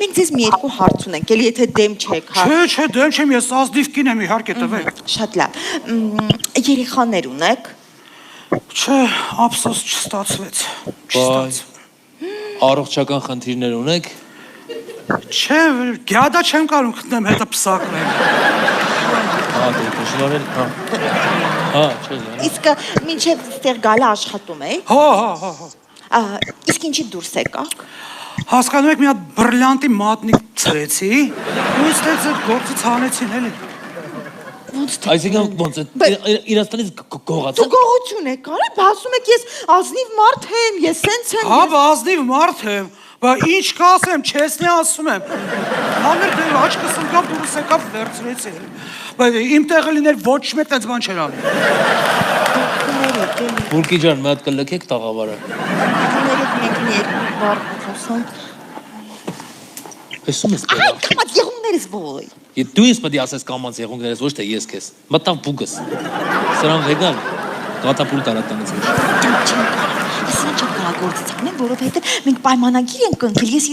Մենք ձեզ մի երկու հարց ունենք, էլի եթե դեմ չեք, հա։ Չէ, դեմ չեմ, ես ազնիվ կին եմ, իհարկե տվեք։ Շատ լավ։ Երեխաներ ունեք։ Չէ, ափսոս չստացվեց։ Բայ, առողջական խնդիրներ ունեք։ Չէ, գյադա չեմ կարող գտնեմ հետը պսակվեմ։ Հա, դե դժվար է, հա, չէ, Իսկ մինչև ստեղ գալը աշխատում եք։ Հա։ Իսկ ինչի դուրս եկաք։ Հասկանում եք, մի հատ բրլյանտի մատնիկ ծրեցի, ու իստեղ ձեր գործից հանեցին, էլի։ Ոնց թե։ Այսինքն ոնց է, Իրաստանից գողացա։ Դու գողություն եք կարել, ասում եք ես ազնիվ մարդ եմ, ես սենց եմ։ Հա, ազնիվ մարդ եմ, բա ինչ կասեմ, չեսնի ասում եմ։ Հաներ դե աչքս ընկավ դուրս եկավ վերցրեցի։ Բայց իմ տեղը լիներ ոչ մեկ տենց բան չէր անի։ Բուրկի ջան, մի հատ կլքեք տաղավարը։ Ներեք մենք մի երկու բառ խոսանք։ Տեսում ես դեռ։ Այ կամած եղուններս ոյ։ Դու ինձ պետք է ասես կամած եղունգներս, ոչ թե ես քեզ։ Մտավ բուկս։ Սրան վեգան կատապուլտ արատանից։ Ես ինչ եմ կարա գործից անեմ, որովհետև մենք պայմանագիր ենք կնքել, ես